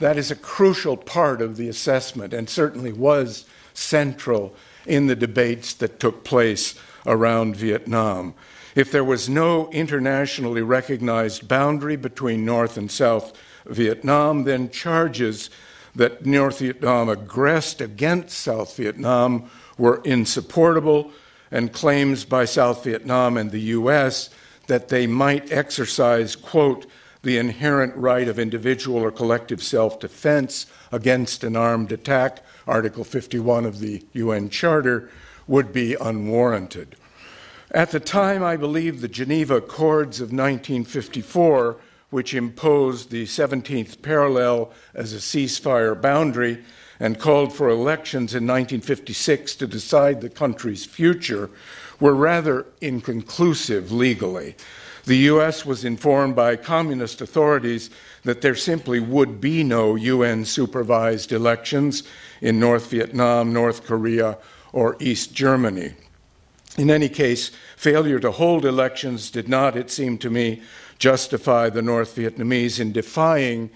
that is a crucial part of the assessment and certainly was central in the debates that took place around Vietnam. If there was no internationally recognized boundary between North and South Vietnam, then charges that North Vietnam aggressed against South Vietnam were insupportable, and claims by South Vietnam and the U.S. that they might exercise, quote, the inherent right of individual or collective self-defense against an armed attack, Article 51 of the UN Charter, would be unwarranted. At the time, I believe the Geneva Accords of 1954, which imposed the 17th parallel as a ceasefire boundary and called for elections in 1956 to decide the country's future, were rather inconclusive legally. The U.S. was informed by communist authorities that there simply would be no UN-supervised elections in North Vietnam, North Korea, or East Germany. In any case, failure to hold elections did not, it seemed to me, justify the North Vietnamese in defying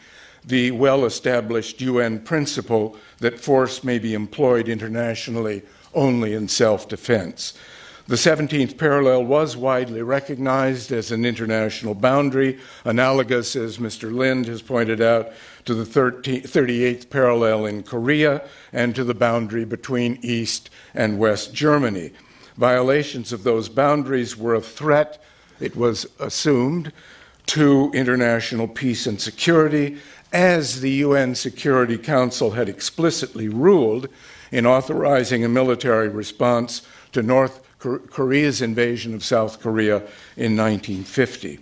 the well-established UN principle that force may be employed internationally only in self-defense. The 17th parallel was widely recognized as an international boundary, analogous, as Mr. Lind has pointed out, to the 38th parallel in Korea and to the boundary between East and West Germany. Violations of those boundaries were a threat, it was assumed, to international peace and security, as the UN Security Council had explicitly ruled in authorizing a military response to North Korea's invasion of South Korea in 1950.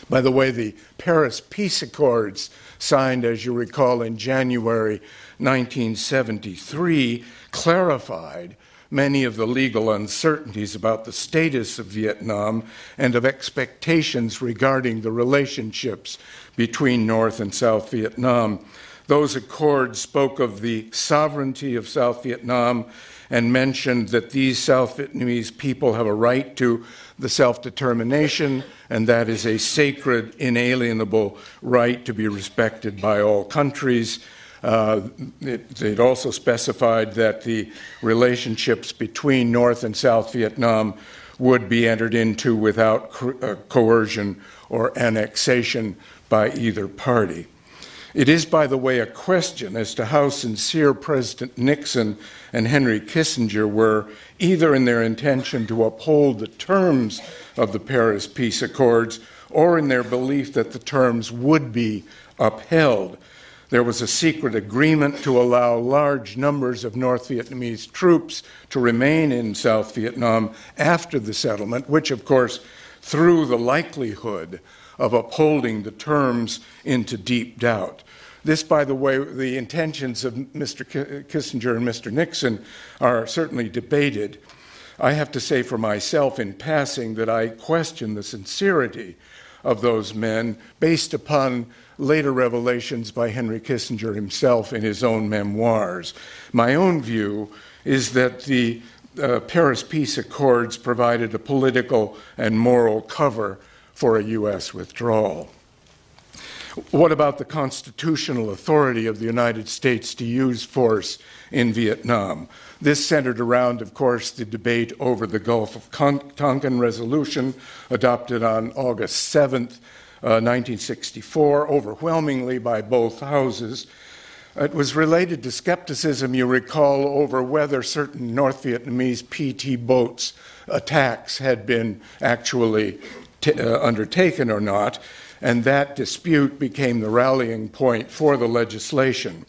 By the way, the Paris Peace Accords, signed, as you recall, in January 1973, clarified many of the legal uncertainties about the status of Vietnam and of expectations regarding the relationships between North and South Vietnam. Those accords spoke of the sovereignty of South Vietnam and mentioned that these South Vietnamese people have a right to the self-determination, and that is a sacred, inalienable right to be respected by all countries. It also specified that the relationships between North and South Vietnam would be entered into without coercion or annexation by either party. It is, by the way, a question as to how sincere President Nixon and Henry Kissinger were, either in their intention to uphold the terms of the Paris Peace Accords or in their belief that the terms would be upheld. There was a secret agreement to allow large numbers of North Vietnamese troops to remain in South Vietnam after the settlement, which, of course, threw the likelihood of upholding the terms into deep doubt. This, by the way, the intentions of Mr. Kissinger and Mr. Nixon are certainly debated. I have to say for myself in passing that I question the sincerity of those men based upon later revelations by Henry Kissinger himself in his own memoirs. My own view is that the Paris Peace Accords provided a political and moral cover for a U.S. withdrawal. What about the constitutional authority of the United States to use force in Vietnam? This centered around, of course, the debate over the Gulf of Tonkin resolution adopted on August 7th, 1964, overwhelmingly by both houses. It was related to skepticism, you recall, over whether certain North Vietnamese PT boats' attacks had been actually undertaken or not, and that dispute became the rallying point for the legislation.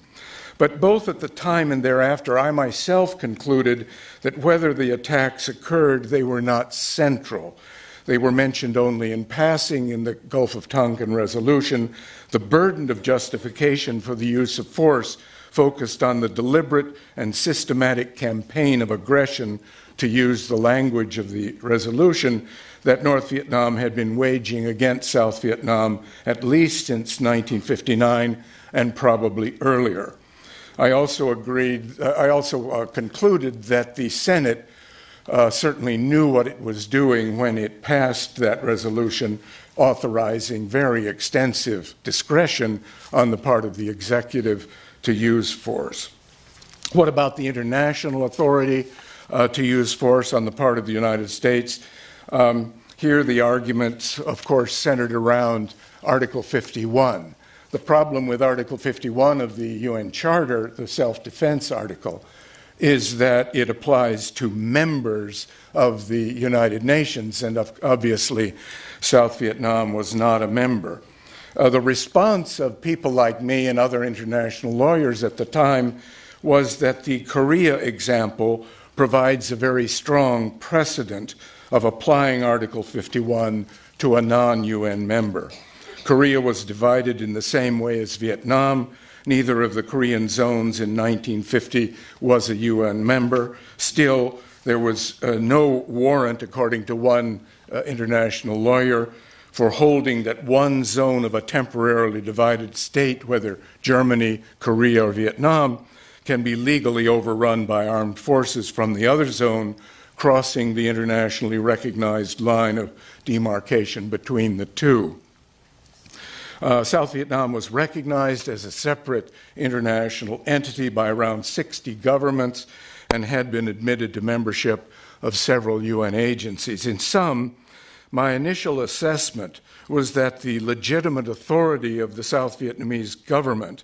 But both at the time and thereafter, I myself concluded that whether the attacks occurred, they were not central. They were mentioned only in passing in the Gulf of Tonkin resolution. The burden of justification for the use of force focused on the deliberate and systematic campaign of aggression, to use the language of the resolution, that North Vietnam had been waging against South Vietnam at least since 1959 and probably earlier. I also concluded that the Senate certainly knew what it was doing when it passed that resolution authorizing very extensive discretion on the part of the executive to use force. What about the international authority to use force on the part of the United States? Here the arguments, of course, centered around Article 51. The problem with Article 51 of the UN Charter, the self-defense article, is that it applies to members of the United Nations, and obviously South Vietnam was not a member. The response of people like me and other international lawyers at the time was that the Korea example provides a very strong precedent of applying Article 51 to a non-UN member. Korea was divided in the same way as Vietnam. Neither of the Korean zones in 1950 was a UN member. Still, there was no warrant, according to one international lawyer, for holding that one zone of a temporarily divided state, whether Germany, Korea, or Vietnam, can be legally overrun by armed forces from the other zone, crossing the internationally recognized line of demarcation between the two. South Vietnam was recognized as a separate international entity by around 60 governments and had been admitted to membership of several UN agencies. In sum, my initial assessment was that the legitimate authority of the South Vietnamese government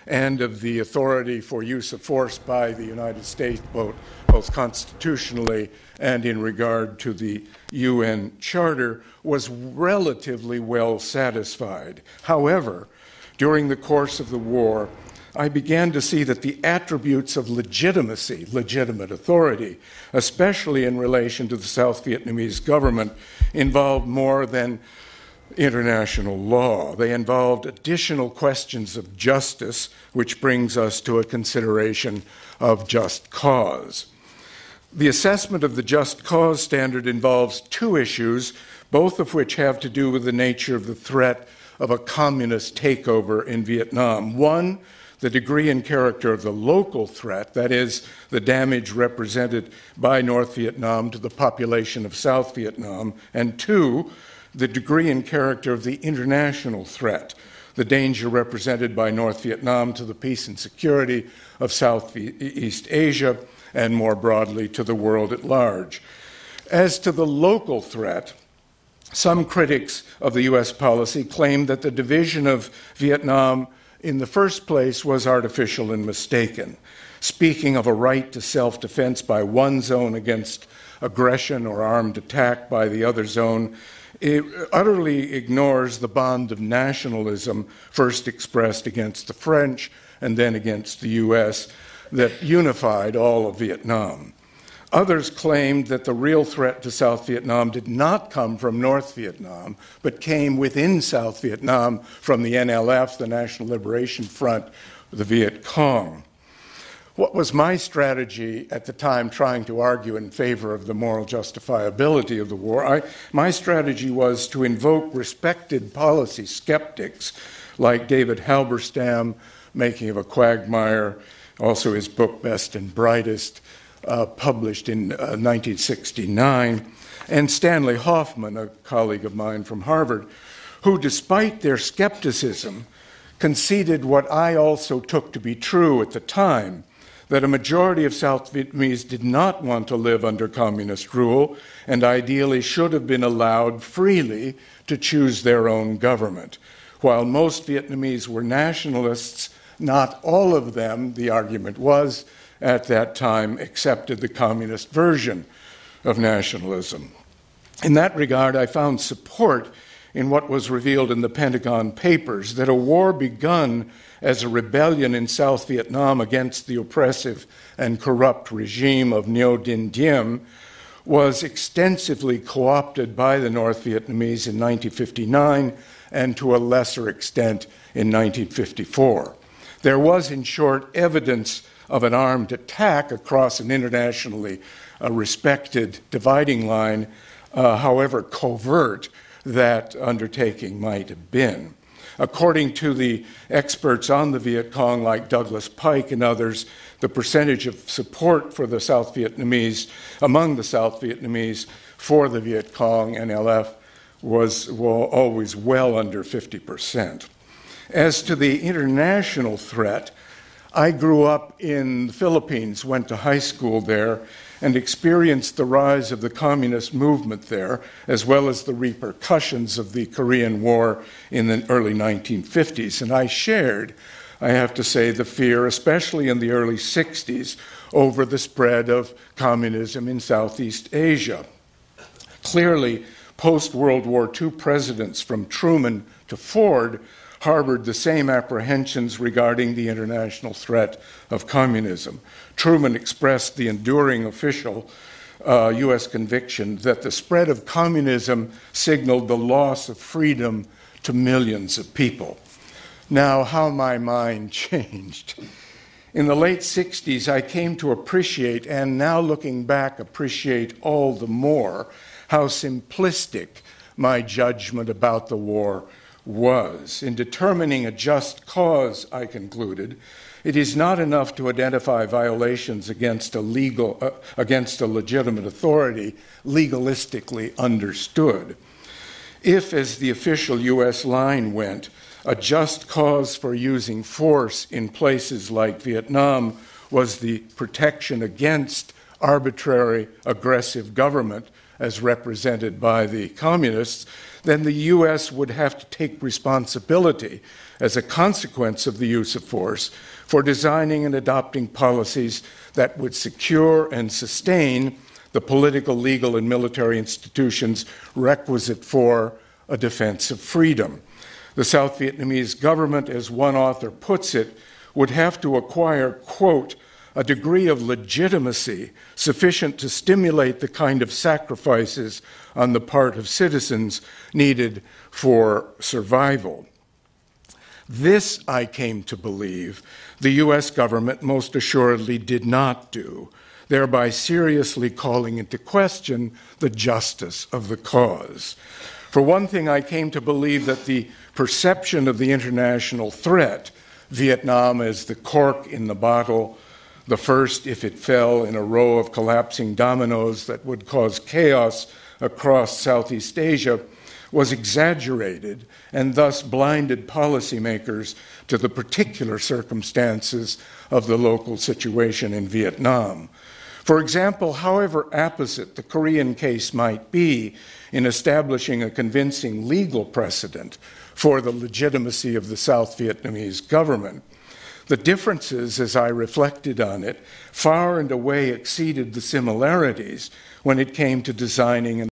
and of the authority for use of force by the United States, both constitutionally and in regard to the UN Charter, was relatively well satisfied. However, during the course of the war, I began to see that the attributes of legitimacy, legitimate authority, especially in relation to the South Vietnamese government, involved more than international law. They involved additional questions of justice, which brings us to a consideration of just cause. The assessment of the just cause standard involves two issues, both of which have to do with the nature of the threat of a communist takeover in Vietnam. One, the degree and character of the local threat, that is, the damage represented by North Vietnam to the population of South Vietnam, and two, the degree and character of the international threat, the danger represented by North Vietnam to the peace and security of Southeast Asia, and more broadly to the world at large. As to the local threat, some critics of the U.S. policy claim that the division of Vietnam in the first place, was artificial and mistaken. Speaking of a right to self-defense by one zone against aggression or armed attack by the other zone, it utterly ignores the bond of nationalism first expressed against the French and then against the U.S. that unified all of Vietnam. Others claimed that the real threat to South Vietnam did not come from North Vietnam, but came within South Vietnam from the NLF, the National Liberation Front, the Viet Cong. What was my strategy at the time trying to argue in favor of the moral justifiability of the war? My strategy was to invoke respected policy skeptics like David Halberstam, Making of a Quagmire, also his book Best and Brightest, published in 1969, and Stanley Hoffman, a colleague of mine from Harvard, who, despite their skepticism, conceded what I also took to be true at the time, that a majority of South Vietnamese did not want to live under communist rule and ideally should have been allowed freely to choose their own government. While most Vietnamese were nationalists, not all of them, the argument was, at that time accepted the communist version of nationalism. In that regard, I found support in what was revealed in the Pentagon Papers, that a war begun as a rebellion in South Vietnam against the oppressive and corrupt regime of Ngo Dinh Diem was extensively co-opted by the North Vietnamese in 1959 and to a lesser extent in 1954. There was, in short, evidence of an armed attack across an internationally respected dividing line, however covert that undertaking might have been. According to the experts on the Viet Cong, like Douglas Pike and others, the percentage of support for the South Vietnamese, among the South Vietnamese for the Viet Cong, NLF, was always well under 50%. As to the international threat, I grew up in the Philippines, went to high school there, and experienced the rise of the communist movement there, as well as the repercussions of the Korean War in the early 1950s. And I shared, I have to say, the fear, especially in the early 60s, over the spread of communism in Southeast Asia. Clearly, post-World War II presidents from Truman to Ford harbored the same apprehensions regarding the international threat of communism. Truman expressed the enduring official U.S. conviction that the spread of communism signaled the loss of freedom to millions of people. Now, how my mind changed. In the late 60s, I came to appreciate, and now looking back, appreciate all the more, how simplistic my judgment about the war was. In determining a just cause, I concluded, it is not enough to identify violations against a legitimate authority, legalistically understood. If, as the official U.S. line went, a just cause for using force in places like Vietnam was the protection against arbitrary, aggressive government, as represented by the communists, then the U.S. would have to take responsibility as a consequence of the use of force for designing and adopting policies that would secure and sustain the political, legal, and military institutions requisite for a defense of freedom. The South Vietnamese government, as one author puts it, would have to acquire, quote, a degree of legitimacy sufficient to stimulate the kind of sacrifices on the part of citizens needed for survival. This, I came to believe, the U.S. government most assuredly did not do, thereby seriously calling into question the justice of the cause. For one thing, I came to believe that the perception of the international threat, Vietnam as the cork in the bottle, the first, if it fell, in a row of collapsing dominoes that would cause chaos across Southeast Asia, was exaggerated and thus blinded policymakers to the particular circumstances of the local situation in Vietnam. For example, however apposite the Korean case might be in establishing a convincing legal precedent for the legitimacy of the South Vietnamese government, the differences, as I reflected on it, far and away exceeded the similarities when it came to designing and